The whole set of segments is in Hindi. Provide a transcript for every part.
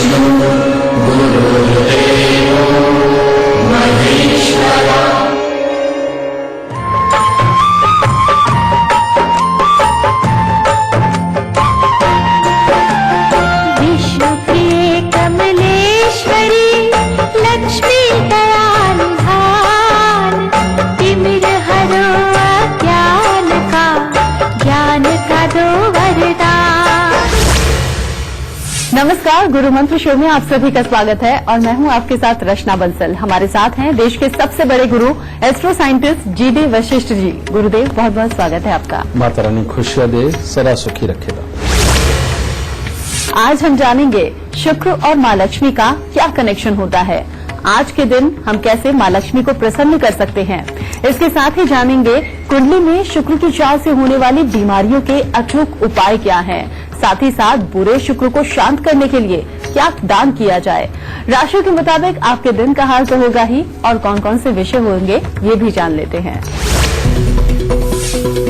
विष्णु गुरुदेवो महेश्वरा। विश्वप्रिये कमलेश्वरी लक्ष्मी दयालु धान, तिमिर हरो अज्ञान का, ज्ञान का दो वरदान। नमस्कार, गुरु मंत्र शो में आप सभी का स्वागत है और मैं हूं आपके साथ रचना बंसल। हमारे साथ हैं देश के सबसे बड़े गुरु astro scientist GD. Vashishtha ji. गुरुदेव, बहुत बहुत स्वागत है आपका। माता रानी खुशियां दे, सदा सुखी रखेगा। आज हम जानेंगे शुक्र और माँ लक्ष्मी का क्या कनेक्शन होता है। आज के दिन हम कैसे माँ लक्ष्मी को प्रसन्न कर सकते हैं। इसके साथ ही जानेंगे कुंडली में शुक्र की चाल से होने वाली बीमारियों के अचूक उपाय क्या हैं। साथ ही साथ बुरे शुक्र को शांत करने के लिए क्या दान किया जाए। राशि के मुताबिक आपके दिन का हाल तो होगा ही, और कौन कौन से विषय होंगे ये भी जान लेते हैं।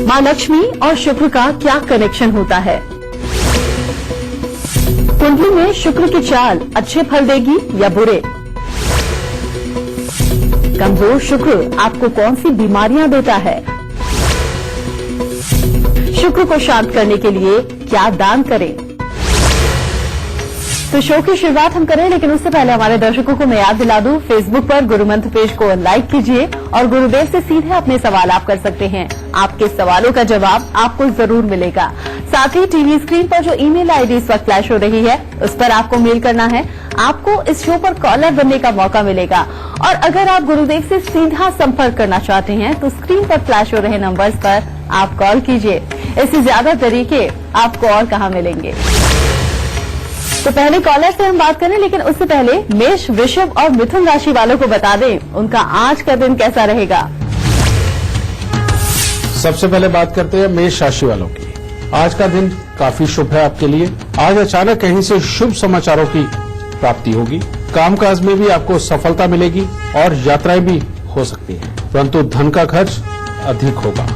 माँ लक्ष्मी और शुक्र का क्या कनेक्शन होता है। कुंडली में शुक्र की चाल अच्छे फल देगी या बुरे। कमजोर शुक्र आपको कौन सी बीमारियां देता है। शुक्र को शांत करने के लिए क्या दान करें। तो शो की शुरुआत हम करें, लेकिन उससे पहले हमारे दर्शकों को मैं याद दिला दूं, फेसबुक पर गुरु मंत्र पेज को लाइक कीजिए और गुरुदेव से सीधे अपने सवाल आप कर सकते हैं। आपके सवालों का जवाब आपको जरूर मिलेगा। साथ ही टीवी स्क्रीन पर जो ईमेल आईडी इस वक्त फ्लैश हो रही है, उस पर आपको मेल करना है। आपको इस शो पर कॉलर बनने का मौका मिलेगा। और अगर आप गुरुदेव से सीधा संपर्क करना चाहते हैं तो स्क्रीन पर फ्लैश हो रहे नंबर्स पर आप कॉल कीजिए। इससे ज्यादा तरीके आपको और कहां मिलेंगे। तो पहले कॉलर से हम बात करें, लेकिन उससे पहले मेष, वृषभ और मिथुन राशि वालों को बता दें उनका आज का दिन कैसा रहेगा। सबसे पहले बात करते हैं मेष राशि वालों की। आज का दिन काफी शुभ है आपके लिए। आज अचानक कहीं से शुभ समाचारों की प्राप्ति होगी। कामकाज में भी आपको सफलता मिलेगी और यात्राएं भी हो सकती हैं, परंतु धन का खर्च अधिक होगा।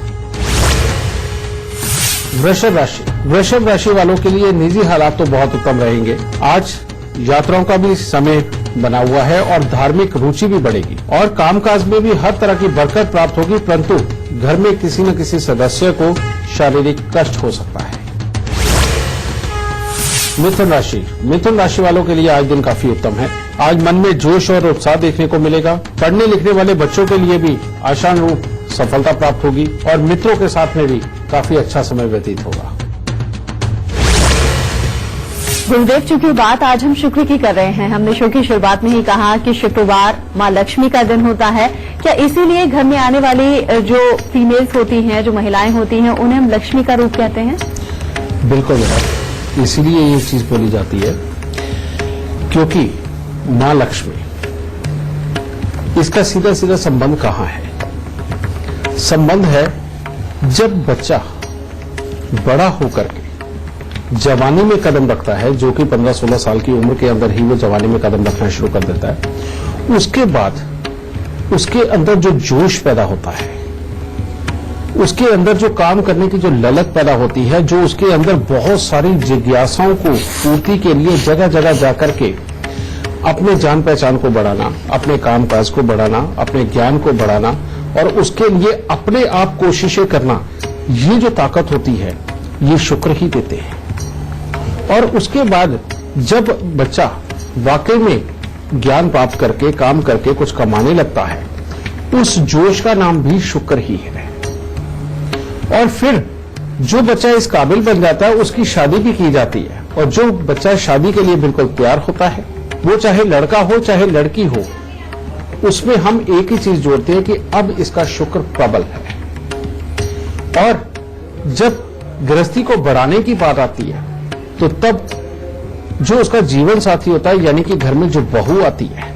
वृषभ राशि वालों के लिए निजी हालात तो बहुत उत्तम रहेंगे। आज यात्राओं का भी समय बना हुआ है और धार्मिक रुचि भी बढ़ेगी और कामकाज में भी हर तरह की बरकत प्राप्त होगी, परंतु घर में किसी न किसी सदस्य को शारीरिक कष्ट हो सकता है। मिथुन राशि वालों के लिए आज दिन काफी उत्तम है। आज मन में जोश और उत्साह देखने को मिलेगा। पढ़ने लिखने वाले बच्चों के लिए भी आशान रूप सफलता प्राप्त होगी और मित्रों के साथ में भी काफी अच्छा समय व्यतीत होगा। गुरुदेव, चूंकि बात आज हम शुक्र की कर रहे हैं, हमने शो की शुरुआत में ही कहा कि शुक्रवार माँ लक्ष्मी का दिन होता है। क्या इसीलिए घर में आने वाली जो फीमेल्स होती हैं, जो महिलाएं होती हैं, उन्हें हम लक्ष्मी का रूप कहते हैं? बिल्कुल बेटा, इसीलिए ये चीज बोली जाती है क्योंकि माँ लक्ष्मी, इसका सीधा सीधा संबंध कहाँ है। संबंध है जब बच्चा बड़ा होकर के जवानी में कदम रखता है, जो कि 15-16 साल की उम्र के अंदर ही वो जवानी में कदम रखना शुरू कर देता है। उसके बाद उसके अंदर जो जोश पैदा होता है, उसके अंदर जो काम करने की जो ललक पैदा होती है, जो उसके अंदर बहुत सारी जिज्ञासाओं को पूर्ति के लिए जगह जगह जाकर के अपने जान पहचान को बढ़ाना, अपने काम काज को बढ़ाना, अपने ज्ञान को बढ़ाना और उसके लिए अपने आप कोशिशें करना, ये जो ताकत होती है ये शुक्र ही देते हैं। और उसके बाद जब बच्चा वाकई में ज्ञान प्राप्त करके काम करके कुछ कमाने लगता है, उस जोश का नाम भी शुक्र ही है। और फिर जो बच्चा इस काबिल बन जाता है उसकी शादी भी की जाती है, और जो बच्चा शादी के लिए बिल्कुल तैयार होता है, वो चाहे लड़का हो चाहे लड़की हो, उसमें हम एक ही चीज जोड़ते हैं कि अब इसका शुक्र प्रबल है। और जब गृहस्थी को बढ़ाने की बात आती है तो तब जो उसका जीवन साथी होता है, यानी कि घर में जो बहू आती है,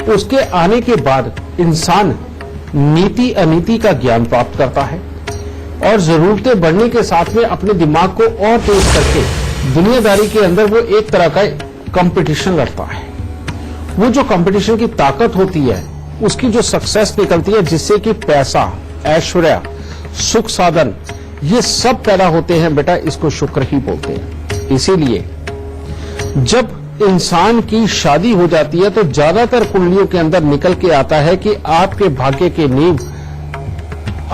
उसके आने के बाद इंसान नीति अनीति का ज्ञान प्राप्त करता है और जरूरतें बढ़ने के साथ में अपने दिमाग को और तेज करके दुनियादारी के अंदर वो एक तरह का कंपटीशन लड़ता है। वो जो कंपटीशन की ताकत होती है, उसकी जो सक्सेस निकलती है, जिससे कि पैसा, ऐश्वर्य, सुख साधन, ये सब पैदा होते हैं बेटा, इसको शुक्र ही बोलते हैं। इसीलिए जब इंसान की शादी हो जाती है तो ज्यादातर कुंडलियों के अंदर निकल के आता है कि आपके भाग्य की नींव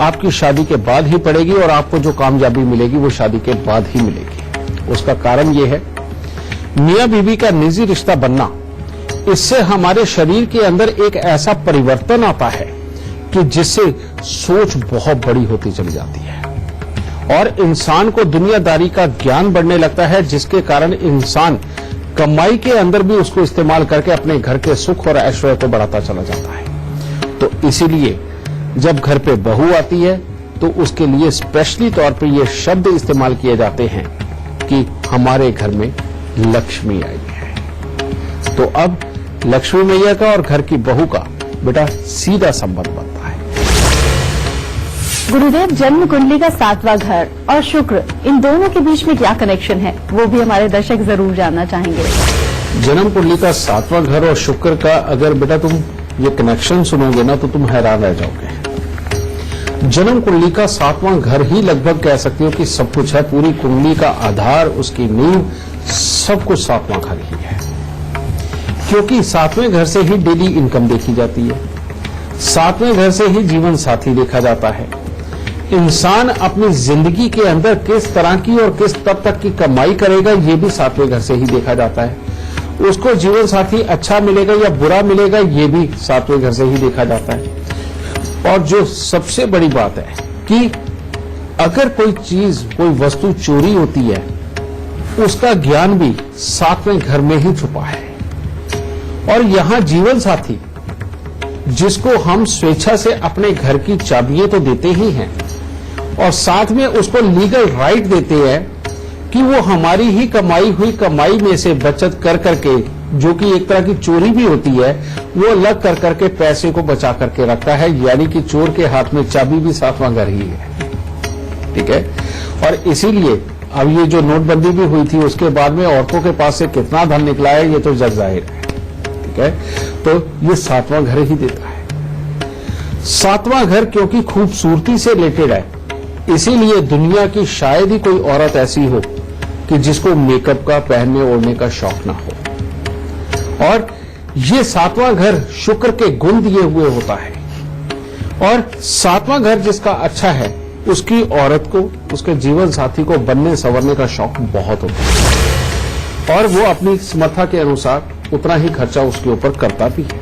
आपकी शादी के बाद ही पड़ेगी और आपको जो कामयाबी मिलेगी वो शादी के बाद ही मिलेगी। उसका कारण ये है, मियां बीवी का निजी रिश्ता बनना, इससे हमारे शरीर के अंदर एक ऐसा परिवर्तन आता है कि जिससे सोच बहुत बड़ी होती चली जाती है और इंसान को दुनियादारी का ज्ञान बढ़ने लगता है, जिसके कारण इंसान कमाई के अंदर भी उसको इस्तेमाल करके अपने घर के सुख और ऐश्वर्य को बढ़ाता चला जाता है। तो इसीलिए जब घर पे बहू आती है तो उसके लिए स्पेशली तौर पे ये शब्द इस्तेमाल किए जाते हैं कि हमारे घर में लक्ष्मी आई है। तो अब लक्ष्मी मैया का और घर की बहू का बेटा सीधा संबंध बनता है। गुरुदेव, जन्म कुंडली का 7वां घर और शुक्र, इन दोनों के बीच में क्या कनेक्शन है, वो भी हमारे दर्शक जरूर जानना चाहेंगे। जन्म कुंडली का 7वां घर और शुक्र का अगर बेटा तुम ये कनेक्शन सुनोगे ना तो तुम हैरान रह जाओगे। जन्म कुंडली का 7वां घर ही लगभग कह सकते हो कि सब कुछ है। पूरी कुंडली का आधार, उसकी नींव, सब कुछ 7वां घर ही है, क्योंकि 7वें घर से ही डेली इनकम देखी जाती है, 7वें घर से ही जीवन साथी देखा जाता है। इंसान अपनी जिंदगी के अंदर किस तरह की और किस तब तक की कमाई करेगा ये भी 7वें घर से ही देखा जाता है। उसको जीवन साथी अच्छा मिलेगा या बुरा मिलेगा ये भी 7वें घर से ही देखा जाता है। और जो सबसे बड़ी बात है कि अगर कोई चीज, कोई वस्तु चोरी होती है, उसका ज्ञान भी 7वें घर में ही छुपा है। और यहां जीवन साथी, जिसको हम स्वेच्छा से अपने घर की चाबियां तो देते ही हैं और साथ में उसको लीगल राइट देते हैं कि वो हमारी ही कमाई हुई कमाई में से बचत कर करके, जो कि एक तरह की चोरी भी होती है, वो अलग कर करके पैसे को बचा करके रखता है। यानी कि चोर के हाथ में चाबी भी 7वां घर ही है। ठीक है। और इसीलिए अब ये जो नोटबंदी भी हुई थी उसके बाद में औरतों के पास से कितना धन निकला है ये तो जग जाहिर है। ठीक है। तो ये 7वां घर ही देता है। 7वां घर क्योंकि खूबसूरती से रिलेटेड है, इसीलिए दुनिया की शायद ही कोई औरत ऐसी हो कि जिसको मेकअप का, पहनने ओढ़ने का शौक ना हो। और ये 7वां घर शुक्र के गुण दिए हुए होता है। और 7वां घर जिसका अच्छा है उसकी औरत को, उसके जीवन साथी को बनने संवरने का शौक बहुत होता है और वो अपनी समर्था के अनुसार उतना ही खर्चा उसके ऊपर करता भी है।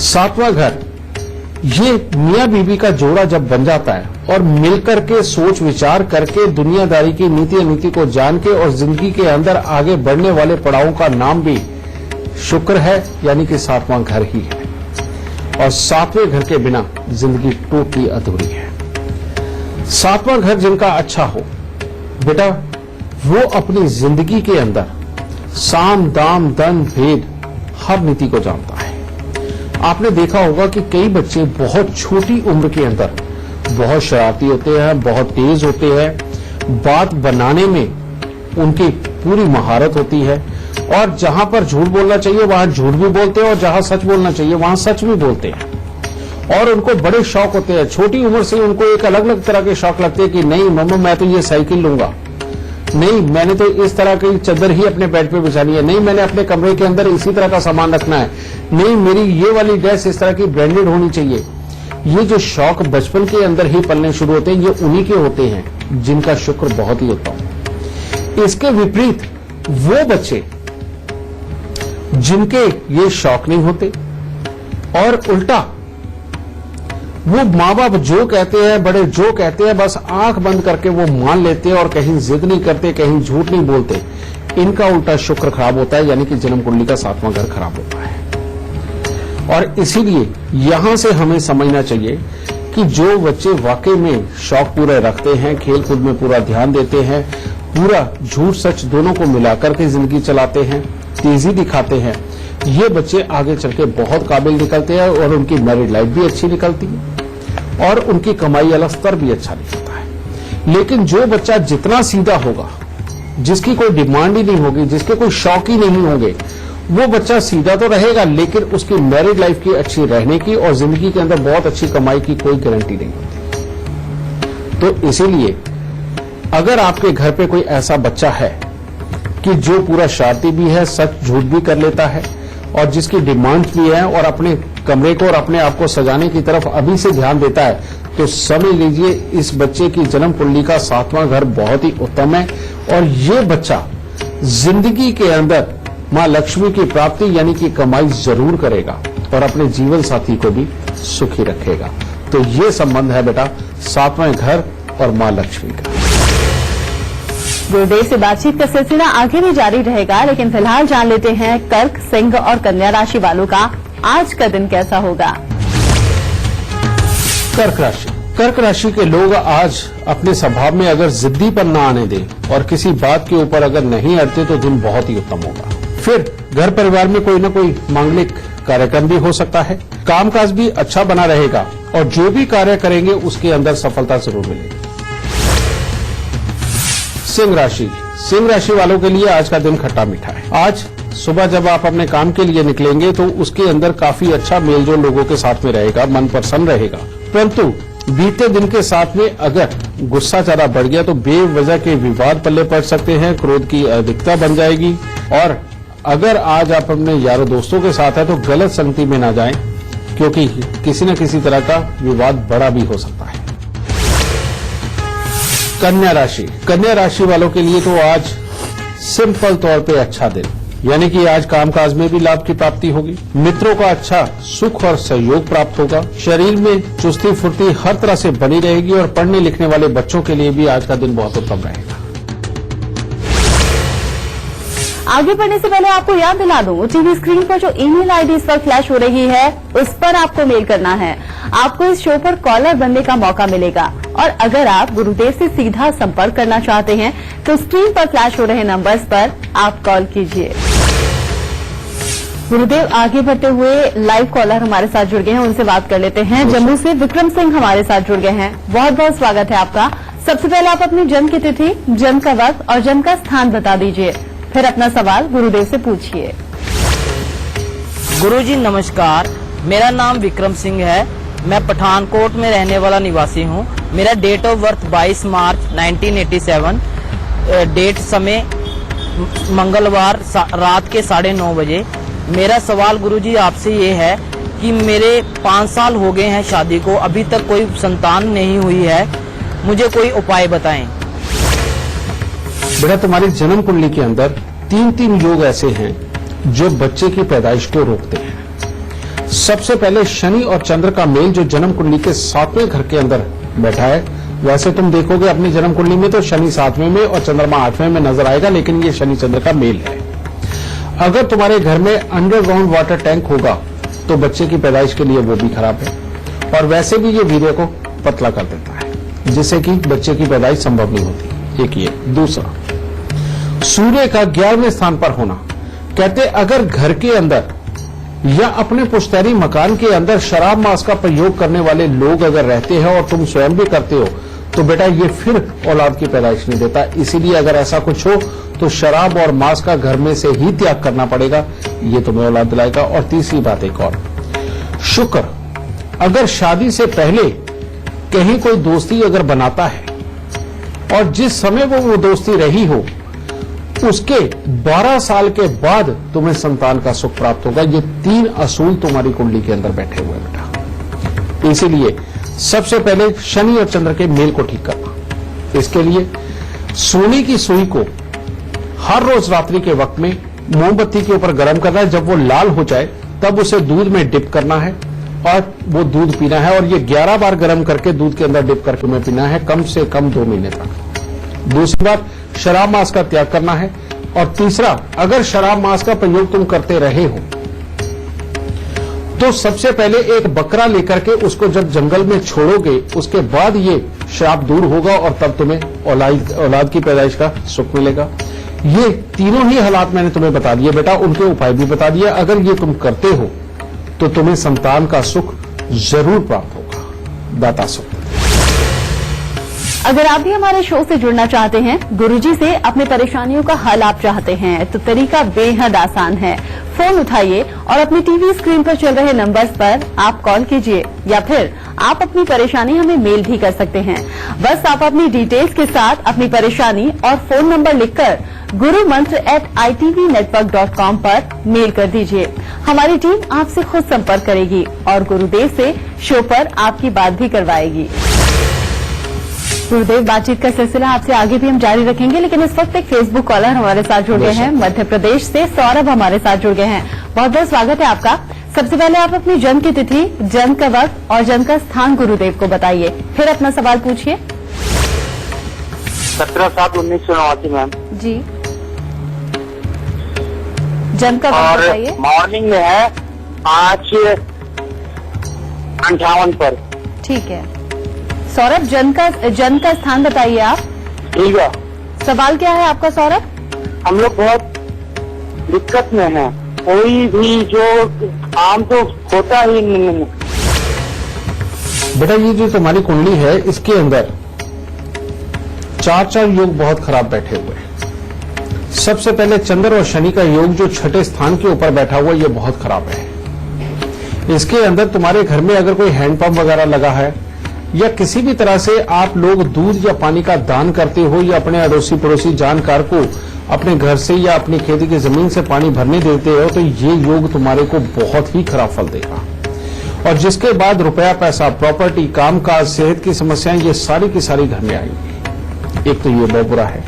7वां घर, ये मियां बीवी का जोड़ा जब बन जाता है और मिलकर के सोच विचार करके दुनियादारी की नीति अनीति को जान के और जिंदगी के अंदर आगे बढ़ने वाले पड़ावों का नाम भी शुक्र है, यानी कि 7वां घर ही है। और 7वें घर के बिना जिंदगी टोटली अधूरी है। 7वां घर जिनका अच्छा हो बेटा, वो अपनी जिंदगी के अंदर साम दाम दन भेद हर नीति को जानता है। आपने देखा होगा कि कई बच्चे बहुत छोटी उम्र के अंदर बहुत शरारती होते हैं, बहुत तेज होते हैं, बात बनाने में उनकी पूरी महारत होती है और जहां पर झूठ बोलना चाहिए वहां झूठ भी बोलते हैं और जहां सच बोलना चाहिए वहां सच भी बोलते हैं। और उनको बड़े शौक होते हैं, छोटी उम्र से उनको एक अलग अलग तरह के शौक लगते हैं कि नहीं मम्मा मैं तो ये साइकिल लूंगा, नहीं मैंने तो इस तरह की चादर ही अपने बेड पे बिछानी है, नहीं मैंने अपने कमरे के अंदर इसी तरह का सामान रखना है, नहीं मेरी ये वाली ड्रेस इस तरह की ब्रांडेड होनी चाहिए। ये जो शौक बचपन के अंदर ही पलने शुरू होते हैं, ये उन्हीं के होते हैं जिनका शुक्र बहुत ही होता है। इसके विपरीत वो बच्चे जिनके ये शौक नहीं होते और उल्टा वो माँ बाप जो कहते हैं, बड़े जो कहते हैं, बस आंख बंद करके वो मान लेते हैं और कहीं जिद नहीं करते, कहीं झूठ नहीं बोलते, इनका उल्टा शुक्र खराब होता है, यानी कि जन्म कुंडली का 7वां घर खराब होता है। और इसीलिए यहां से हमें समझना चाहिए कि जो बच्चे वाकई में शौक पूरे रखते हैं, खेल कूद में पूरा ध्यान देते हैं, पूरा झूठ सच दोनों को मिलाकर के जिंदगी चलाते हैं, तेजी दिखाते हैं, ये बच्चे आगे चल के बहुत काबिल निकलते हैं और उनकी मैरिड लाइफ भी अच्छी निकलती है और उनकी कमाई वाला स्तर भी अच्छा निकलता है। लेकिन जो बच्चा जितना सीधा होगा, जिसकी कोई डिमांड ही नहीं होगी, जिसके कोई शौक ही नहीं होंगे, वो बच्चा सीधा तो रहेगा लेकिन उसकी मैरिड लाइफ की अच्छी रहने की और जिंदगी के अंदर बहुत अच्छी कमाई की कोई गारंटी नहीं होती। तो इसीलिए अगर आपके घर पे कोई ऐसा बच्चा है कि जो पूरा शरारती भी है, सच झूठ भी कर लेता है और जिसकी डिमांड्स भी है और अपने कमरे को और अपने आप को सजाने की तरफ अभी से ध्यान देता है, तो समझ लीजिए इस बच्चे की जन्म कुंडली का 7वां घर बहुत ही उत्तम है और ये बच्चा जिंदगी के अंदर मां लक्ष्मी की प्राप्ति यानी कि कमाई जरूर करेगा और अपने जीवन साथी को भी सुखी रखेगा। तो ये संबंध है बेटा 7वें घर और मां लक्ष्मी का। गुरुदेव से बातचीत का सिलसिला आगे भी जारी रहेगा, लेकिन फिलहाल जान लेते हैं कर्क, सिंह और कन्या राशि वालों का आज का दिन कैसा होगा। कर्क राशि के लोग आज अपने स्वभाव में अगर जिद्दीपन न आने दें और किसी बात के ऊपर अगर नहीं अड़ते तो दिन बहुत ही उत्तम होगा। फिर घर परिवार में कोई न कोई मांगलिक कार्यक्रम भी हो सकता है। कामकाज भी अच्छा बना रहेगा और जो भी कार्य करेंगे उसके अंदर सफलता जरूर मिलेगी। सिंह राशि वालों के लिए आज का दिन खट्टा मीठा है। आज सुबह जब आप अपने काम के लिए निकलेंगे तो उसके अंदर काफी अच्छा मेलजोल लोगों के साथ में रहेगा, मन प्रसन्न रहेगा। परंतु बीते दिन के साथ में अगर गुस्सा ज्यादा बढ़ गया तो बेवजह के विवाद पल्ले पड़ सकते हैं, क्रोध की अधिकता बन जाएगी। और अगर आज आप अपने यारों दोस्तों के साथ है तो गलत संगति में ना जाएं, क्योंकि किसी न किसी तरह का विवाद बड़ा भी हो सकता है। कन्या राशि वालों के लिए तो आज सिंपल तौर पे अच्छा दिन, यानी कि आज कामकाज में भी लाभ की प्राप्ति होगी। मित्रों का अच्छा सुख और सहयोग प्राप्त होगा। शरीर में चुस्ती फुर्ती हर तरह से बनी रहेगी और पढ़ने लिखने वाले बच्चों के लिए भी आज का दिन बहुत उत्तम रहेगा। आगे बढ़ने से पहले आपको याद दिला दूं, टीवी स्क्रीन पर जो ईमेल आईडी इस पर फ्लैश हो रही है उस पर आपको मेल करना है। आपको इस शो पर कॉलर बनने का मौका मिलेगा और अगर आप गुरुदेव से सीधा संपर्क करना चाहते हैं तो स्क्रीन पर फ्लैश हो रहे नंबर्स पर आप कॉल कीजिए। गुरुदेव, आगे बढ़ते हुए लाइव कॉलर हमारे साथ जुड़ गए हैं, उनसे बात कर लेते हैं। जम्मू से विक्रम सिंह हमारे साथ जुड़ गए हैं, बहुत बहुत स्वागत है आपका। सबसे पहले आप अपनी जन्म की तिथि, जन्म का वक्त और जन्म का स्थान बता दीजिए, फिर अपना सवाल गुरुदेव से पूछिए। गुरुजी नमस्कार, मेरा नाम विक्रम सिंह है। मैं पठानकोट में रहने वाला निवासी हूँ। मेरा date of birth 22 March 1987, date समय मंगलवार रात के 9:30 बजे। मेरा सवाल गुरुजी आपसे ये है कि मेरे 5 साल हो गए हैं शादी को, अभी तक कोई संतान नहीं हुई है, मुझे कोई उपाय बताएं। बेटा, तुम्हारी जन्म कुंडली के अंदर 3 योग ऐसे हैं जो बच्चे की पैदाइश को रोकते हैं। सबसे पहले शनि और चंद्र का मेल जो जन्म कुंडली के 7वें घर के अंदर बैठा है। वैसे तुम देखोगे अपनी जन्म कुंडली में तो शनि 7वें में और चंद्रमा 8वें में नजर आएगा, लेकिन ये शनि चंद्र का मेल है। अगर तुम्हारे घर में अंडरग्राउंड वाटर टैंक होगा तो बच्चे की पैदाइश के लिए वो भी खराब है और वैसे भी ये वीर्य को पतला कर देता है, जिससे कि बच्चे की पैदाइश संभव नहीं होती। एक ये। दूसरा, सूर्य का 11वें स्थान पर होना। कहते अगर घर के अंदर या अपने पुश्तैनी मकान के अंदर शराब मांस का प्रयोग करने वाले लोग अगर रहते हैं और तुम स्वयं भी करते हो तो बेटा ये फिर औलाद की पैदाइश नहीं देता। इसीलिए अगर ऐसा कुछ हो तो शराब और मांस का घर में से ही त्याग करना पड़ेगा, ये तुम्हें औलाद दिलाएगा। और तीसरी बात एक और, शुक्र अगर शादी से पहले कहीं कोई दोस्ती अगर बनाता है और जिस समय वो दोस्ती रही हो उसके 12 साल के बाद तुम्हें संतान का सुख प्राप्त होगा। ये 3 असूल तुम्हारी कुंडली के अंदर बैठे हुए बेटा। इसीलिए सबसे पहले शनि और चंद्र के मेल को ठीक करना। इसके लिए सोने की सुई को हर रोज रात्रि के वक्त में मोमबत्ती के ऊपर गर्म करना है। जब वो लाल हो जाए तब उसे दूध में डिप करना है और वो दूध पीना है। और ये 11 बार गर्म करके दूध के अंदर डिप करके में पीना है, कम से कम 2 महीने तक। दूसरी बात, शराब मांस का त्याग करना है। और तीसरा, अगर शराब मांस का प्रयोग तुम करते रहे हो तो सबसे पहले एक बकरा लेकर के उसको जब जंगल में छोड़ोगे उसके बाद ये श्राप दूर होगा और तब तुम्हें औलाद की पैदाइश का सुख मिलेगा। ये तीनों ही हालात मैंने तुम्हें बता दिए बेटा, उनके उपाय भी बता दिए। अगर ये तुम करते हो तो तुम्हें संतान का सुख जरूर प्राप्त होगा। दाता सुख। अगर आप भी हमारे शो से जुड़ना चाहते हैं, गुरुजी से अपनी परेशानियों का हल आप चाहते हैं, तो तरीका बेहद आसान है। फोन उठाइए और अपनी टीवी स्क्रीन पर चल रहे नंबर्स पर आप कॉल कीजिए या फिर आप अपनी परेशानी हमें मेल भी कर सकते हैं। बस आप अपनी डिटेल्स के साथ अपनी परेशानी और फोन नंबर लिखकर gurumantra@itvnetwork.com पर मेल कर दीजिए। हमारी टीम आपसे खुद संपर्क करेगी और गुरुदेव से शो पर आपकी बात भी करवाएगी। गुरुदेव, बातचीत का सिलसिला आपसे आगे भी हम जारी रखेंगे, लेकिन इस वक्त एक फेसबुक कॉलर हमारे साथ जुड़ गए हैं। मध्य प्रदेश से सौरभ हमारे साथ जुड़ गए हैं। बहुत बहुत स्वागत है आपका। सबसे पहले आप अपनी जन्म की तिथि, जन्म का वक्त और जन्म का स्थान गुरुदेव को बताइए, फिर अपना सवाल पूछिए। 17/7/1989 मैम जी, जन्म का वक्त और बताइए। मॉर्निंग में है 5:58 पर। ठीक है सौरभ, जन्म का स्थान बताइए आप। ठीक है, सवाल क्या है आपका सौरभ? हम लोग बहुत दिक्कत में हैं, कोई भी जो काम तो होता ही नहीं। बेटा, ये जो तुम्हारी कुंडली है इसके अंदर 4 योग बहुत खराब बैठे हुए हैं। सबसे पहले चंद्र और शनि का योग जो छठे स्थान के ऊपर बैठा हुआ ये बहुत खराब है। इसके अंदर तुम्हारे घर में अगर कोई हैंडपंप वगैरह लगा है या किसी भी तरह से आप लोग दूध या पानी का दान करते हो या अपने अड़ोसी पड़ोसी जानकार को अपने घर से या अपनी खेती की जमीन से पानी भरने देते हो, तो ये योग तुम्हारे को बहुत ही खराब फल देगा। और जिसके बाद रुपया, पैसा, प्रॉपर्टी, कामकाज, सेहत की समस्याएं ये सारी की सारी घर में आएंगी। एक तो ये बहुत बुरा है।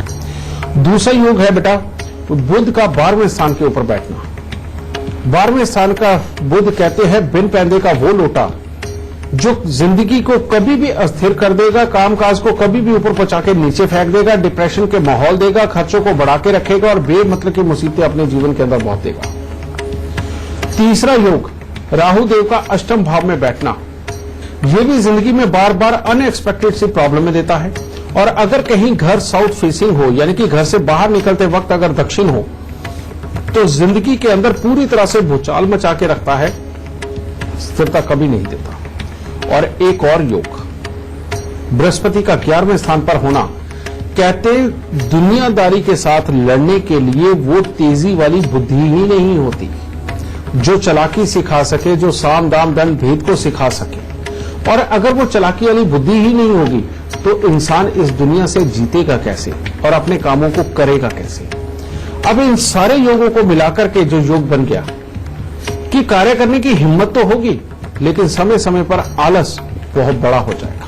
दूसरा योग है बेटा बुध का 12वें स्थान के ऊपर बैठना। 12वें स्थान का बुध कहते हैं बिन पैंदे का वो लोटा जो जिंदगी को कभी भी अस्थिर कर देगा, कामकाज को कभी भी ऊपर पहुंचा के नीचे फेंक देगा, डिप्रेशन के माहौल देगा, खर्चों को बढ़ा के रखेगा और बेमतलब की मुसीबतें अपने जीवन के अंदर बहुत देगा। तीसरा योग राहु देव का अष्टम भाव में बैठना, यह भी जिंदगी में बार बार अनएक्सपेक्टेड सी प्रॉब्लम में देता है। और अगर कहीं घर साउथ फेसिंग हो, यानी कि घर से बाहर निकलते वक्त अगर दक्षिण हो, तो जिंदगी के अंदर पूरी तरह से भूचाल मचा के रखता है, स्थिरता कभी नहीं देता। और एक और योग बृहस्पति का 11वें स्थान पर होना, कहते दुनियादारी के साथ लड़ने के लिए वो तेजी वाली बुद्धि ही नहीं होती जो चालाकी सिखा सके, जो साम दाम दंड भेद को सिखा सके। और अगर वो चालाकी वाली बुद्धि ही नहीं होगी तो इंसान इस दुनिया से जीतेगा कैसे और अपने कामों को करेगा कैसे। अब इन सारे योगों को मिलाकर के जो योग बन गया कि कार्य करने की हिम्मत तो होगी, लेकिन समय समय पर आलस बहुत बड़ा हो जाएगा।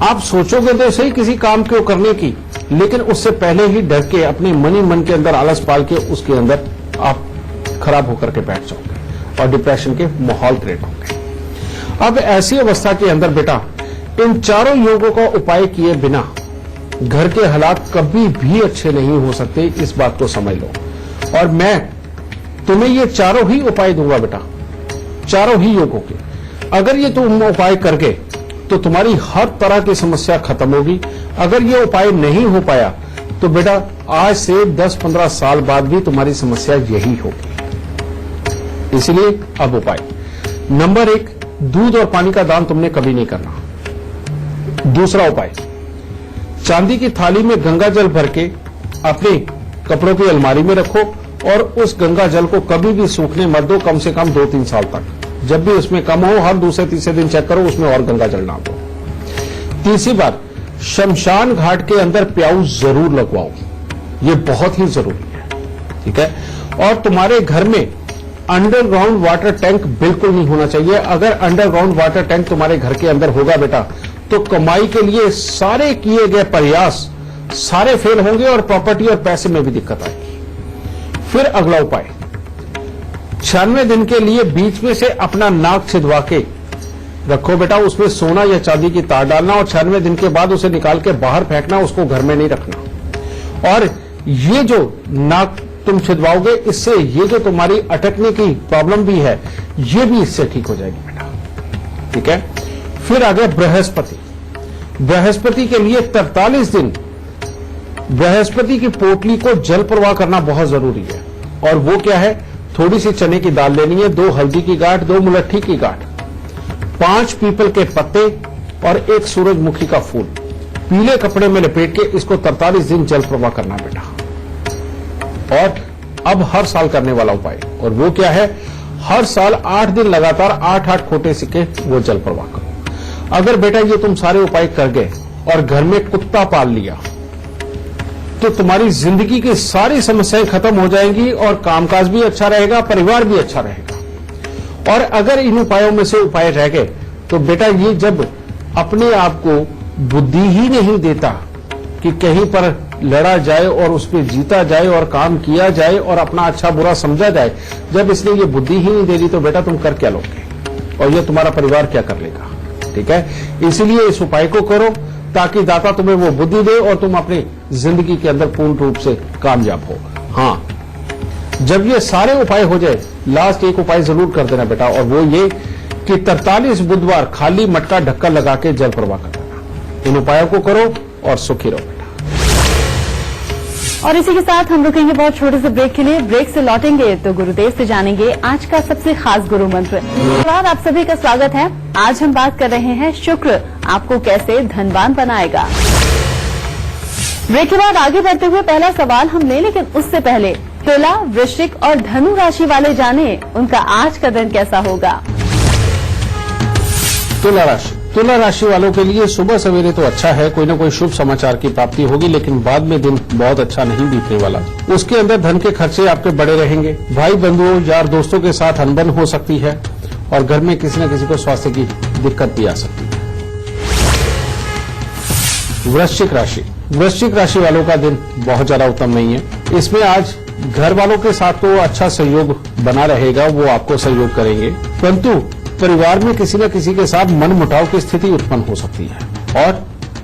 आप सोचोगे तो सही किसी काम को करने की, लेकिन उससे पहले ही डर के अपने मन के अंदर आलस पाल के उसके अंदर आप खराब होकर के बैठ जाओगे और डिप्रेशन के माहौल क्रिएट होंगे। अब ऐसी अवस्था के अंदर बेटा इन चारों योगों का उपाय किए बिना घर के हालात कभी भी अच्छे नहीं हो सकते, इस बात को समझ लो। और मैं तुम्हें ये चारों ही उपाय दूंगा बेटा, चारों ही योगों के। अगर ये तुम उपाय करके तो तुम्हारी हर तरह की समस्या खत्म होगी। अगर ये उपाय नहीं हो पाया तो बेटा आज से 10-15 साल बाद भी तुम्हारी समस्या यही होगी। इसलिए अब उपाय नंबर 1, दूध और पानी का दान तुमने कभी नहीं करना। दूसरा उपाय, चांदी की थाली में गंगा जल भर के अपने कपड़ों की अलमारी में रखो और उस गंगा जल को कभी भी सूखने मत दो, कम से कम 2-3 साल तक। जब भी उसमें कम हो हर दूसरे तीसरे दिन चेक करो, उसमें और गंगा जल ना दो। तीसरी बात, शमशान घाट के अंदर प्याऊ जरूर लगवाओ, ये बहुत ही जरूरी है, ठीक है। और तुम्हारे घर में अंडरग्राउंड वाटर टैंक बिल्कुल नहीं होना चाहिए। अगर अंडरग्राउंड वाटर टैंक तुम्हारे घर के अंदर होगा बेटा तो कमाई के लिए सारे किए गए प्रयास सारे फेल होंगे और प्रॉपर्टी और पैसे में भी दिक्कत आएगी। फिर अगला उपाय, 96 दिन के लिए बीच में से अपना नाक छिदवा के रखो बेटा, उसमें सोना या चांदी की तार डालना और 96 दिन के बाद उसे निकाल के बाहर फेंकना, उसको घर में नहीं रखना। और ये जो नाक तुम छिदवाओगे इससे ये जो तुम्हारी अटकने की प्रॉब्लम भी है ये भी इससे ठीक हो जाएगी बेटा, ठीक है। फिर आगे बृहस्पति, बृहस्पति के लिए 43 दिन बृहस्पति की पोटली को जल प्रवाह करना बहुत जरूरी है। और वो क्या है, थोड़ी सी चने की दाल लेनी है, 2 हल्दी की गांठ, 2 मुलट्ठी की गांठ, 5 पीपल के पत्ते और 1 सूरजमुखी का फूल पीले कपड़े में लपेट के इसको 43 दिन जल प्रवाह करना बेटा। और अब हर साल करने वाला उपाय, और वो क्या है, हर साल 8 दिन लगातार 8-8 खोटे सिक्के वो जल प्रवाह करो। अगर बेटा ये तुम सारे उपाय कर गए और घर में कुत्ता पाल लिया तो तुम्हारी जिंदगी की सारी समस्याएं खत्म हो जाएंगी और कामकाज भी अच्छा रहेगा, परिवार भी अच्छा रहेगा। और अगर इन उपायों में से उपाय रह गए तो बेटा ये जब अपने आप को बुद्धि ही नहीं देता कि कहीं पर लड़ा जाए और उस पर जीता जाए और काम किया जाए और अपना अच्छा बुरा समझा जाए, जब इसने ये बुद्धि ही नहीं दे दी तो बेटा तुम कर क्या लोगे और ये तुम्हारा परिवार क्या कर लेगा। ठीक है, इसलिए इस उपाय को करो ताकि दाता तुम्हें वो बुद्धि दे और तुम अपनी जिंदगी के अंदर पूर्ण रूप से कामयाब हो। हाँ, जब ये सारे उपाय हो जाए, लास्ट एक उपाय जरूर कर देना बेटा, और वो ये कि 43 बुधवार खाली मटका ढक्का लगा के जल प्रवाह कर देना। इन उपायों को करो और सुखी रहो बेटा। और इसी के साथ हम रुकेंगे बहुत छोटे से ब्रेक के लिए। ब्रेक से लौटेंगे तो गुरुदेव से जानेंगे आज का सबसे खास गुरु मंत्र। नमस्कार, आप सभी का स्वागत है। आज हम बात कर रहे हैं शुक्र आपको कैसे धनवान बनाएगा। ब्रेक के बाद आगे बढ़ते हुए पहला सवाल हम लें, लेकिन उससे पहले तुला, वृश्चिक और धनु राशि वाले जाने उनका आज का दिन कैसा होगा। तुला राशि वालों के लिए सुबह सवेरे तो अच्छा है, कोई ना कोई शुभ समाचार की प्राप्ति होगी, लेकिन बाद में दिन बहुत अच्छा नहीं बीतने वाला। उसके अंदर धन के खर्चे आपके बड़े रहेंगे। भाई बंधुओं, यार दोस्तों के साथ अनबन हो सकती है और घर में किसी न किसी को स्वास्थ्य की दिक्कत भी आ सकती है। वृश्चिक राशि वालों का दिन बहुत ज्यादा उत्तम नहीं है। इसमें आज घर वालों के साथ तो अच्छा सहयोग बना रहेगा, वो आपको सहयोग करेंगे, परंतु परिवार में किसी न किसी के साथ मनमुटाव की स्थिति उत्पन्न हो सकती है और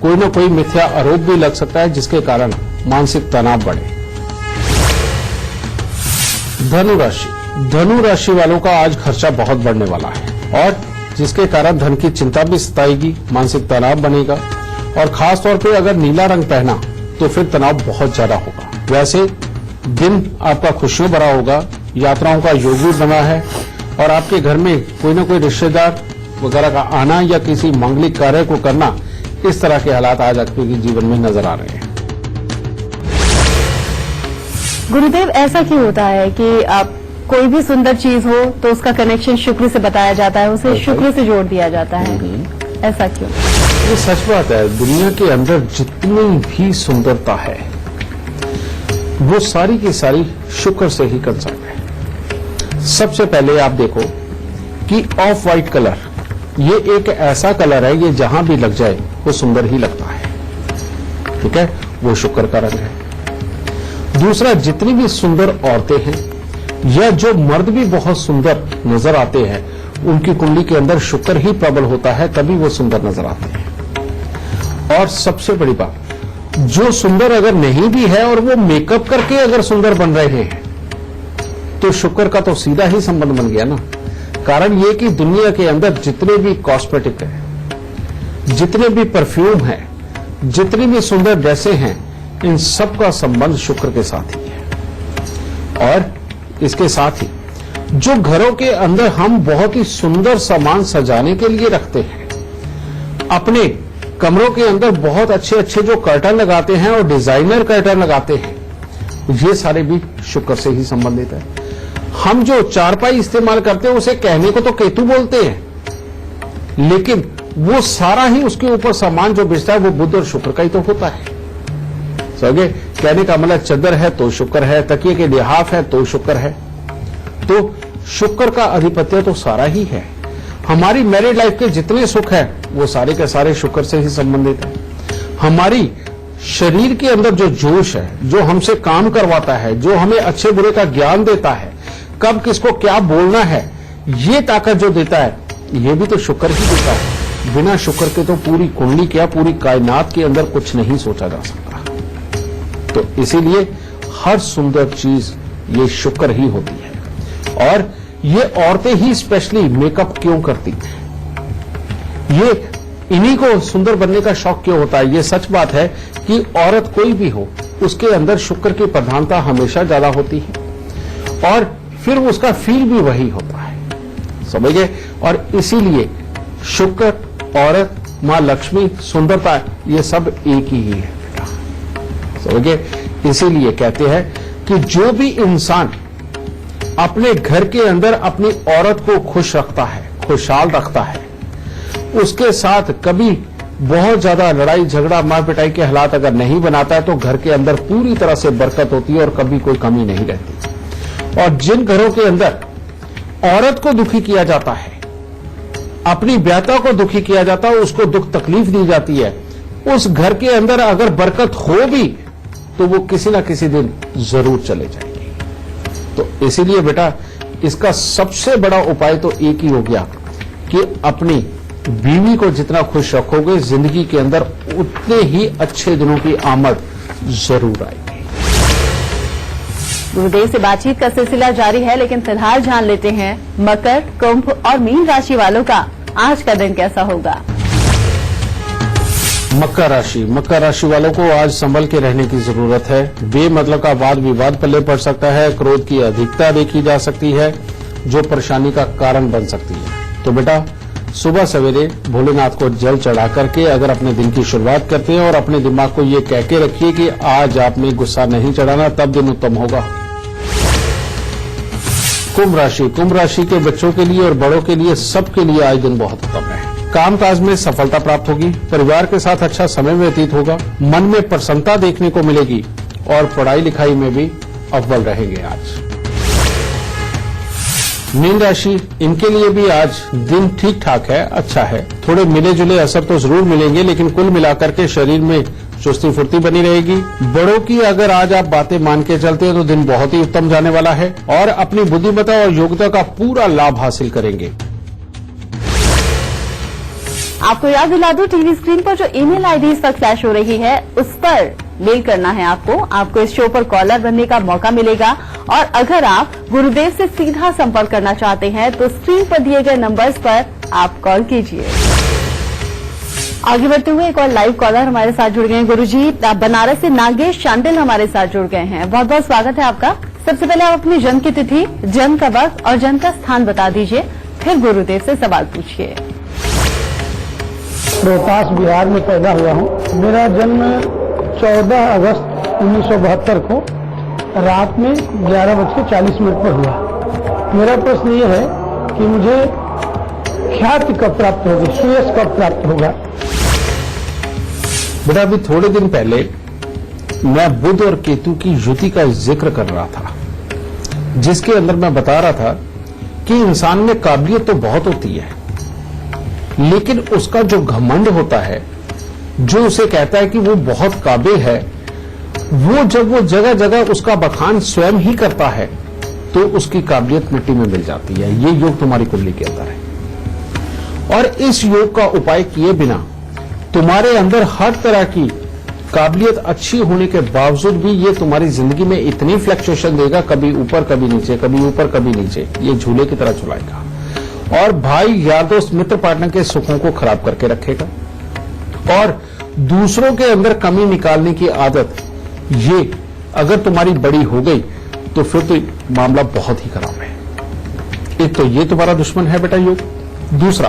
कोई न कोई मिथ्या आरोप भी लग सकता है, जिसके कारण मानसिक तनाव बढ़े। धनु राशि वालों का आज खर्चा बहुत बढ़ने वाला है और जिसके कारण धन की चिंता भी सताएगी, मानसिक तनाव बनेगा और खास तौर पे अगर नीला रंग पहना तो फिर तनाव बहुत ज्यादा होगा। वैसे दिन आपका खुशियों भरा होगा, यात्राओं का योग भी बना है और आपके घर में कोई न कोई रिश्तेदार वगैरह का आना या किसी मांगलिक कार्य को करना, इस तरह के हालात आज आपके जीवन में नजर आ रहे हैं। गुरुदेव, ऐसा क्यों होता है कि आप कोई भी सुंदर चीज हो तो उसका कनेक्शन शुक्र से बताया जाता है, उसे शुक्र से जोड़ दिया जाता है, ऐसा क्यों? ये सच बात है। दुनिया के अंदर जितनी भी सुंदरता है वो सारी की सारी शुक्र से ही कंसर्न है। सबसे पहले आप देखो कि ऑफ वाइट कलर, ये एक ऐसा कलर है, ये जहां भी लग जाए वो सुंदर ही लगता है। ठीक है, वो शुक्र का रंग है। दूसरा, जितनी भी सुंदर औरतें हैं या जो मर्द भी बहुत सुंदर नजर आते हैं, उनकी कुंडली के अंदर शुक्र ही प्रबल होता है, तभी वो सुंदर नजर आते हैं। और सबसे बड़ी बात, जो सुंदर अगर नहीं भी है और वो मेकअप करके अगर सुंदर बन रहे हैं तो शुक्र का तो सीधा ही संबंध बन गया ना। कारण ये कि दुनिया के अंदर जितने भी कॉस्मेटिक है, जितने भी परफ्यूम है, जितनी भी सुंदर ड्रेसें हैं, इन सब का संबंध शुक्र के साथ ही है। और इसके साथ ही जो घरों के अंदर हम बहुत ही सुंदर सामान सजाने के लिए रखते हैं, अपने कमरों के अंदर बहुत अच्छे अच्छे जो कर्टन लगाते हैं और डिजाइनर कर्टन लगाते हैं, ये सारे भी शुक्र से ही संबंधित है। हम जो चारपाई इस्तेमाल करते हैं उसे कहने को तो केतु बोलते हैं, लेकिन वो सारा ही उसके ऊपर सामान जो बिछता है वो बुध और शुक्र का ही तो होता है। समझे? कहने का मतलब चद्दर है तो शुक्र है, तकिए के लिहाफ है तो शुक्र है। तो शुक्र का अधिपत्य तो सारा ही है। हमारी मैरिड लाइफ के जितने सुख है वो सारे के सारे शुक्र से ही संबंधित है। हमारी शरीर के अंदर जो जोश है, जो हमसे काम करवाता है, जो हमें अच्छे बुरे का ज्ञान देता है, कब किसको क्या बोलना है, ये ताकत जो देता है, ये भी तो शुक्र ही देता है। बिना शुक्र के तो पूरी कुंडली क्या, पूरी कायनात के अंदर कुछ नहीं सोचा जा सकता। तो इसीलिए हर सुंदर चीज ये शुक्र ही होती है। और ये औरतें ही स्पेशली मेकअप क्यों करती हैं, ये इन्हीं को सुंदर बनने का शौक क्यों होता है? ये सच बात है कि औरत कोई भी हो, उसके अंदर शुक्र की प्रधानता हमेशा ज्यादा होती है और फिर उसका फील भी वही होता है। समझ गए? और इसीलिए शुक्र, औरत, मां लक्ष्मी, सुंदरता, ये सब एक ही है बेटा। समझ गए? इसीलिए कहते हैं कि जो भी इंसान अपने घर के अंदर अपनी औरत को खुश रखता है, खुशहाल रखता है, उसके साथ कभी बहुत ज्यादा लड़ाई झगड़ा मार पिटाई के हालात अगर नहीं बनाता है तो घर के अंदर पूरी तरह से बरकत होती है और कभी कोई कमी नहीं रहती। और जिन घरों के अंदर औरत को दुखी किया जाता है, अपनी ब्याता को दुखी किया जाता है, उसको दुख तकलीफ दी जाती है, उस घर के अंदर अगर बरकत हो भी तो वो किसी ना किसी दिन जरूर चले जाएगी। तो इसीलिए बेटा इसका सबसे बड़ा उपाय तो एक ही हो गया कि अपनी बीवी को जितना खुश रखोगे जिंदगी के अंदर उतने ही अच्छे दिनों की आमद जरूर आएगी। गुरुदेव से बातचीत का सिलसिला जारी है, लेकिन फिलहाल जान लेते हैं मकर, कुंभ और मीन राशि वालों का आज का दिन कैसा होगा। मकर राशि वालों को आज संभल के रहने की जरूरत है। बेमतलब का वाद विवाद पल्ले पड़ सकता है, क्रोध की अधिकता देखी जा सकती है जो परेशानी का कारण बन सकती है। तो बेटा सुबह सवेरे भोलेनाथ को जल चढ़ा करके अगर अपने दिन की शुरुआत करते हैं और अपने दिमाग को ये कह के रखिए कि आज आप में गुस्सा नहीं चढ़ाना, तब दिन उत्तम होगा। कुंभ राशि के बच्चों के लिए और बड़ों के लिए सबके लिए आज दिन बहुत उत्तम है। कामकाज में सफलता प्राप्त होगी, परिवार के साथ अच्छा समय व्यतीत होगा, मन में प्रसन्नता देखने को मिलेगी और पढ़ाई लिखाई में भी अव्वल रहेंगे आज। मीन राशि, इनके लिए भी आज दिन ठीक ठाक है, अच्छा है। थोड़े मिले जुले असर तो जरूर मिलेंगे, लेकिन कुल मिलाकर के शरीर में चुस्ती फुर्ती बनी रहेगी। बड़ों की अगर आज आप बातें मान के चलते हैं तो दिन बहुत ही उत्तम जाने वाला है और अपनी बुद्धिमत्ता और योग्यता का पूरा लाभ हासिल करेंगे। आपको याद दिला दूं, टीवी स्क्रीन पर जो ईमेल आईडी इस वक्त फ्लैश हो रही है उस पर मेल करना है आपको इस शो पर कॉलर बनने का मौका मिलेगा। और अगर आप गुरुदेव से सीधा संपर्क करना चाहते हैं तो स्क्रीन पर दिए गए नंबर्स पर आप कॉल कीजिए। आगे बढ़ते हुए एक और लाइव कॉलर हमारे साथ जुड़ गए हैं। गुरुजी, बनारस से नागेश चांडिल हमारे साथ जुड़ गए हैं। बहुत बहुत स्वागत है आपका। सबसे पहले आप अपनी जन्म की तिथि, जन्म का वक्त और जन्म का स्थान बता दीजिए, फिर गुरुदेव से सवाल पूछिए। रोहतास बिहार में पैदा हुआ हूँ। मेरा जन्म 14 अगस्त 1972 को रात में 11:40 पर हुआ। मेरा प्रश्न ये है कि मुझे ख्याति कब प्राप्त होगी, श्रेयस कब प्राप्त होगा। बेटा अभी थोड़े दिन पहले मैं बुध और केतु की युति का जिक्र कर रहा था, जिसके अंदर मैं बता रहा था कि इंसान में काबिलियत तो बहुत होती है, लेकिन उसका जो घमंड होता है, जो उसे कहता है कि वो बहुत काबिल है, वो जब वो जगह जगह उसका बखान स्वयं ही करता है तो उसकी काबिलियत मिट्टी में मिल जाती है। ये योग तुम्हारी कुंडली के अंदर है और इस योग का उपाय किए बिना तुम्हारे अंदर हर तरह की काबिलियत अच्छी होने के बावजूद भी ये तुम्हारी जिंदगी में इतनी फ्लक्चुएशन देगा, कभी ऊपर कभी नीचे, कभी ऊपर कभी नीचे, ये झूले की तरह झुलाएगा और भाई यार दोस्त मित्र पार्टनर के सुखों को खराब करके रखेगा और दूसरों के अंदर कमी निकालने की आदत, ये अगर तुम्हारी बड़ी हो गई तो फिर तो मामला बहुत ही खराब है। एक तो ये तुम्हारा दुश्मन है बेटा योग। दूसरा,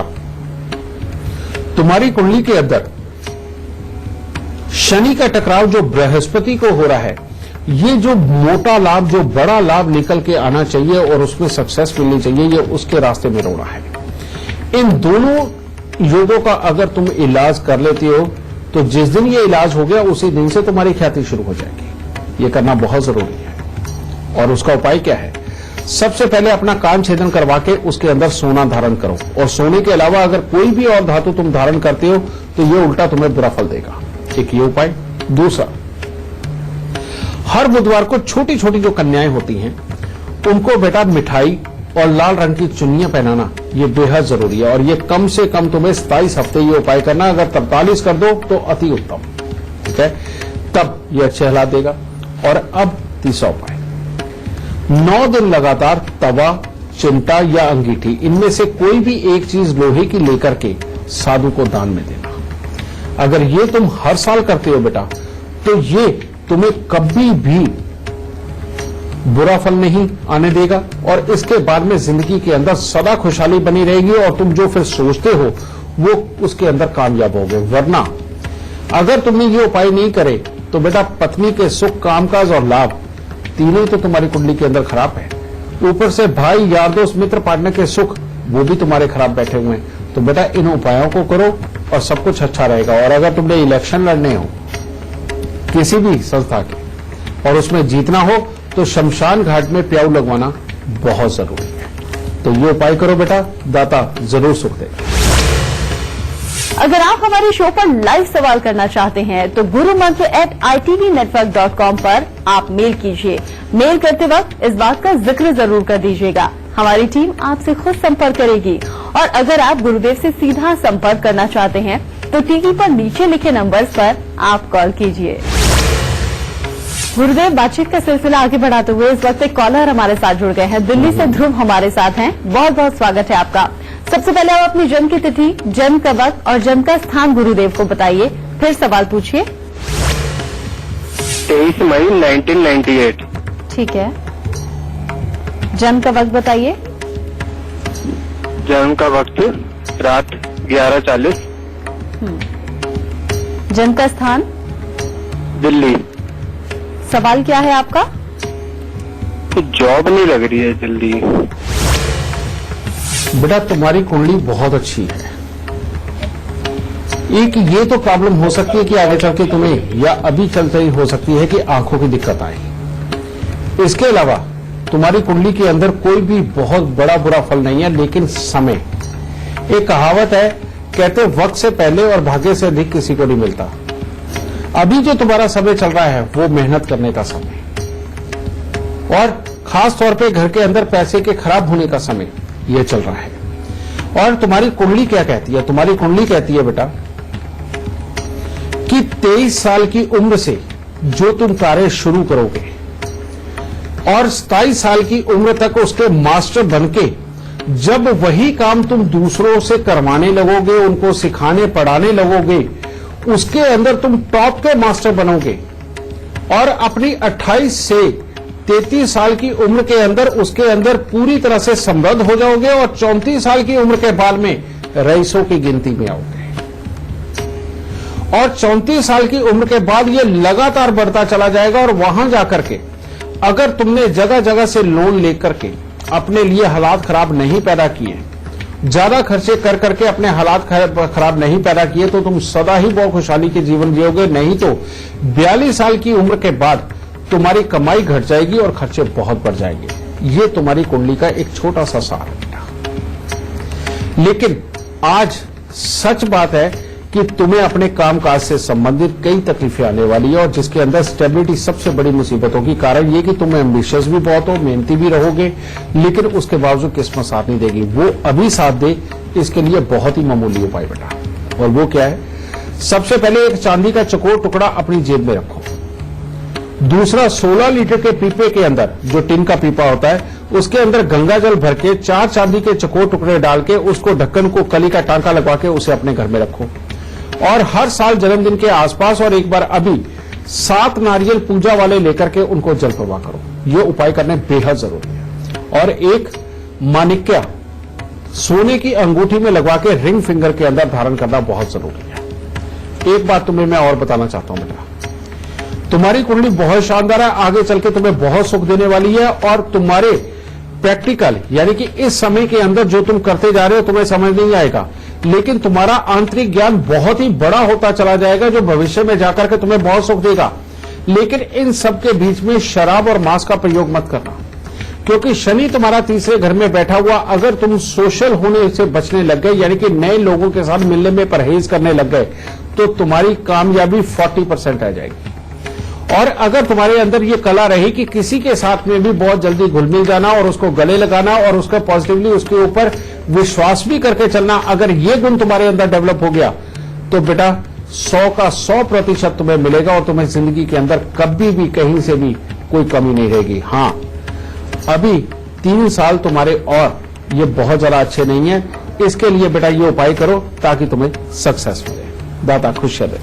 तुम्हारी कुंडली के अंदर शनि का टकराव जो बृहस्पति को हो रहा है, ये जो मोटा लाभ, जो बड़ा लाभ निकल के आना चाहिए और उसमें सक्सेस मिलनी चाहिए, ये उसके रास्ते में रोना है। इन दोनों योगों का अगर तुम इलाज कर लेते हो तो जिस दिन ये इलाज हो गया उसी दिन से तुम्हारी ख्याति शुरू हो जाएगी। ये करना बहुत जरूरी है। और उसका उपाय क्या है? सबसे पहले अपना कान छेदन करवा के उसके अंदर सोना धारण करो और सोने के अलावा अगर कोई भी और धातु तुम धारण करते हो तो ये उल्टा तुम्हें बुरा फल देगा। एक ये उपाय। दूसरा, हर बुधवार को छोटी छोटी जो कन्याएं होती हैं उनको बेटा मिठाई और लाल रंग की चुन्नियां पहनाना ये बेहद जरूरी है और ये कम से कम तुम्हें 27 हफ्ते ये उपाय करना। अगर 43 कर दो तो अति उत्तम, ठीक है, तब ये अच्छे हालात देगा। और अब तीसरा उपाय, 9 दिन लगातार तवा, चिमटा या अंगीठी, इनमें से कोई भी एक चीज लोहे की लेकर के साधु को दान में देना। अगर ये तुम हर साल करते हो बेटा तो ये तुम्हें कभी भी बुरा फल नहीं आने देगा और इसके बाद में जिंदगी के अंदर सदा खुशहाली बनी रहेगी और तुम जो फिर सोचते हो वो उसके अंदर कामयाब होगे। वरना अगर तुमने ये उपाय नहीं करे तो बेटा पत्नी के सुख, कामकाज और लाभ तीनों तो तुम्हारी कुंडली के अंदर खराब है। ऊपर से भाई, यार दोस्त, मित्र, पार्टनर के सुख वो भी तुम्हारे खराब बैठे हुए हैं। तो बेटा इन उपायों को करो, और सब कुछ अच्छा रहेगा। और अगर तुमने इलेक्शन लड़ने हो किसी भी संस्था के और उसमें जीतना हो तो शमशान घाट में प्याऊ लगवाना बहुत जरूरी है। तो ये उपाय करो बेटा, दाता जरूर सुख देगा। अगर आप हमारे शो पर लाइव सवाल करना चाहते हैं तो gurumantra@itvnetwork.com पर आप मेल कीजिए। मेल करते वक्त इस बात का जिक्र जरूर कर दीजिएगा, हमारी टीम आपसे खुद संपर्क करेगी। और अगर आप गुरुदेव से सीधा संपर्क करना चाहते हैं तो टीवी पर नीचे लिखे नंबर्स पर आप कॉल कीजिए। गुरुदेव, बातचीत का सिलसिला आगे बढ़ाते हुए इस वक्त एक कॉलर हमारे साथ जुड़ गए हैं। दिल्ली से ध्रुव हमारे साथ हैं। बहुत बहुत स्वागत है आपका। सबसे पहले आप अपनी जन्म की तिथि, जन्म का वक्त और जन्म का स्थान गुरुदेव को बताइए, फिर सवाल पूछिए। 23 मई 1998। ठीक है। जन्म का वक्त बताइए। जन्म का वक्त रात 11:40। जन्म का स्थान? दिल्ली। सवाल क्या है आपका? जॉब नहीं लग रही है जल्दी। बेटा तुम्हारी कुंडली बहुत अच्छी है। एक ये तो प्रॉब्लम हो सकती है कि आगे चल के तुम्हें या अभी चलते ही हो सकती है कि आंखों की दिक्कत आए। इसके अलावा तुम्हारी कुंडली के अंदर कोई भी बहुत बड़ा बुरा फल नहीं है, लेकिन समय, एक कहावत है, कहते वक्त से पहले और भाग्य से अधिक किसी को नहीं मिलता। अभी जो तुम्हारा समय चल रहा है वो मेहनत करने का समय, और खास तौर पे घर के अंदर पैसे के खराब होने का समय ये चल रहा है। और तुम्हारी कुंडली क्या कहती है? तुम्हारी कुंडली कहती है बेटा कि 23 साल की उम्र से जो तुम कार्य शुरू करोगे और 27 साल की उम्र तक उसके मास्टर बनके जब वही काम तुम दूसरों से करवाने लगोगे, उनको सिखाने पढ़ाने लगोगे, उसके अंदर तुम टॉप के मास्टर बनोगे और अपनी 28 से 33 साल की उम्र के अंदर उसके अंदर पूरी तरह से समृद्ध हो जाओगे और 34 साल की उम्र के बाद में रईसों की गिनती में आओगे। और 34 साल की उम्र के बाद ये लगातार बढ़ता चला जाएगा। और वहां जाकर के अगर तुमने जगह जगह से लोन लेकर के अपने लिए हालात खराब नहीं पैदा किए, ज्यादा खर्चे कर करके अपने हालात खराब नहीं पैदा किए, तो तुम सदा ही बहुत खुशहाली के जीवन जियोगे। नहीं तो 42 साल की उम्र के बाद तुम्हारी कमाई घट जाएगी और खर्चे बहुत बढ़ जाएंगे। ये तुम्हारी कुंडली का एक छोटा सा सार है। लेकिन आज सच बात है कि तुम्हें अपने कामकाज से संबंधित कई तकलीफें आने वाली है, और जिसके अंदर स्टेबिलिटी सबसे बड़ी मुसीबतों की कारण ये कि तुम एम्बिशियस भी बहुत हो, मेहनती भी रहोगे, लेकिन उसके बावजूद किस्मत साथ नहीं देगी। वो अभी साथ दे, इसके लिए बहुत ही मामूली उपाय बेटा। और वो क्या है? सबसे पहले एक चांदी का चकोर टुकड़ा अपनी जेब में रखो। दूसरा, 16 लीटर के पीपे के अंदर, जो टिन का पीपा होता है, उसके अंदर गंगा जल भर के 4 चांदी के चकोर टुकड़े डाल के उसको ढक्कन को कली का टांका लगवा के उसे अपने घर में रखो। और हर साल जन्मदिन के आसपास और एक बार अभी 7 नारियल पूजा वाले लेकर के उनको जल प्रवाह करो। ये उपाय करने बेहद जरूरी है। और एक माणिक्य सोने की अंगूठी में लगवा के रिंग फिंगर के अंदर धारण करना बहुत जरूरी है। एक बात तुम्हें मैं और बताना चाहता हूं बेटा, तुम्हारी कुंडली बहुत शानदार है, आगे चल के तुम्हें बहुत सुख देने वाली है। और तुम्हारे प्रैक्टिकल यानी कि इस समय के अंदर जो तुम करते जा रहे हो तुम्हें समझ नहीं आएगा, लेकिन तुम्हारा आंतरिक ज्ञान बहुत ही बड़ा होता चला जाएगा, जो भविष्य में जाकर के तुम्हें बहुत सुख देगा। लेकिन इन सब के बीच में शराब और मांस का प्रयोग मत करना, क्योंकि शनि तुम्हारा तीसरे घर में बैठा हुआ, अगर तुम सोशल होने से बचने लग गए, यानी कि नए लोगों के साथ मिलने में परहेज करने लग गए, तो तुम्हारी कामयाबी 40% आ जाएगी। और अगर तुम्हारे अंदर ये कला रही कि किसी के साथ में भी बहुत जल्दी घुल मिल जाना और उसको गले लगाना और उसका पॉजिटिवली उसके ऊपर विश्वास भी करके चलना, अगर ये गुण तुम्हारे अंदर डेवलप हो गया तो बेटा 100 का 100% तुम्हें मिलेगा और तुम्हें जिंदगी के अंदर कभी भी कहीं से भी कोई कमी नहीं रहेगी। हाँ, अभी 3 साल तुम्हारे और ये बहुत ज्यादा अच्छे नहीं है, इसके लिए बेटा ये उपाय करो ताकि तुम्हें सक्सेस मिले। दाता खुश रहे।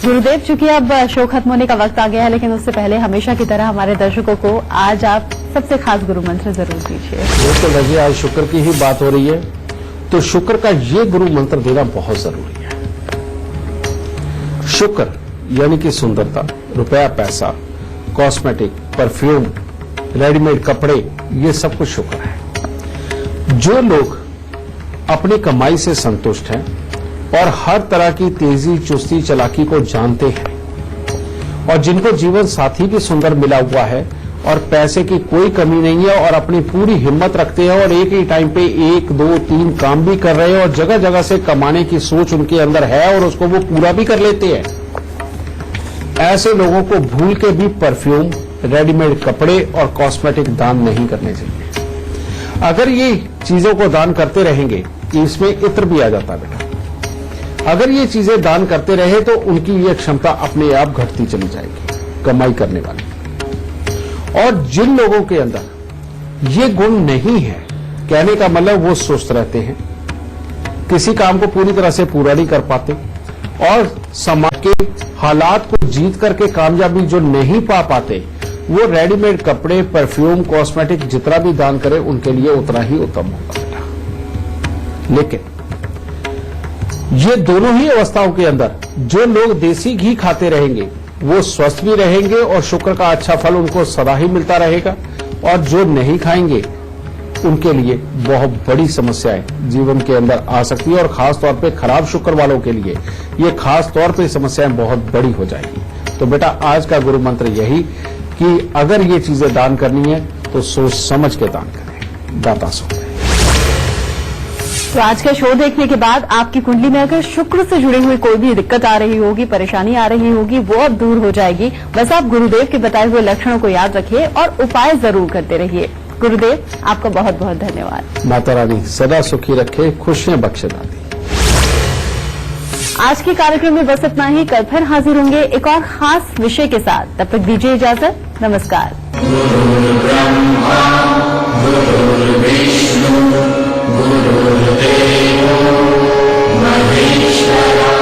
गुरुदेव, चूंकि अब शो खत्म होने का वक्त आ गया है, लेकिन उससे पहले हमेशा की तरह हमारे दर्शकों को आज आप सबसे खास गुरु मंत्र जरूर दीजिए। तो लगे आज शुक्र की ही बात हो रही है, तो शुक्र का ये गुरु मंत्र देना बहुत जरूरी है। शुक्र यानी कि सुंदरता, रुपया, पैसा, कॉस्मेटिक, परफ्यूम, रेडीमेड कपड़े, ये सब कुछ शुक्र है। जो लोग अपनी कमाई से संतुष्ट हैं और हर तरह की तेजी, चुस्ती, चालाकी को जानते हैं और जिनको जीवन साथी भी सुंदर मिला हुआ है और पैसे की कोई कमी नहीं है और अपनी पूरी हिम्मत रखते हैं और एक ही टाइम पे 1, 2, 3 काम भी कर रहे हैं और जगह जगह से कमाने की सोच उनके अंदर है और उसको वो पूरा भी कर लेते हैं, ऐसे लोगों को भूल के भी परफ्यूम, रेडीमेड कपड़े और कॉस्मेटिक दान नहीं करने चाहिए। अगर ये चीजों को दान करते रहेंगे, इसमें इत्र भी आ जाता है बेटा, अगर ये चीजें दान करते रहे तो उनकी ये क्षमता अपने आप घटती चली जाएगी कमाई करने वाली। और जिन लोगों के अंदर ये गुण नहीं है, कहने का मतलब वो सुस्त रहते हैं, किसी काम को पूरी तरह से पूरा नहीं कर पाते और समाज के हालात को जीत करके कामयाबी जो नहीं पा पाते, वो रेडीमेड कपड़े, परफ्यूम, कॉस्मेटिक जितना भी दान करे उनके लिए उतना ही उत्तम होगा बेटा। लेकिन ये दोनों ही अवस्थाओं के अंदर जो लोग देसी घी खाते रहेंगे वो स्वस्थ भी रहेंगे और शुक्र का अच्छा फल उनको सदा ही मिलता रहेगा, और जो नहीं खाएंगे उनके लिए बहुत बड़ी समस्याएं जीवन के अंदर आ सकती है और खास तौर पे खराब शुक्र वालों के लिए ये खास तौर पे समस्याएं बहुत बड़ी हो जाएगी। तो बेटा आज का गुरु मंत्र यही कि अगर ये चीजें दान करनी है तो सोच समझ के दान करें। दाता सो। तो आज का शो देखने के बाद आपकी कुंडली में अगर शुक्र से जुड़ी हुई कोई भी दिक्कत आ रही होगी, परेशानी आ रही होगी, वो अब दूर हो जाएगी। बस आप गुरुदेव के बताए हुए लक्षणों को याद रखिए और उपाय जरूर करते रहिए। गुरुदेव आपका बहुत बहुत धन्यवाद। माता रानी सदा सुखी रखे, खुशियां बख्शे दादी। आज के कार्यक्रम में बस इतना ही। कल फिर हाजिर होंगे एक और खास विषय के साथ। तब तक दीजिए इजाजत। नमस्कार। गुरुर्देवो महेश्वरः।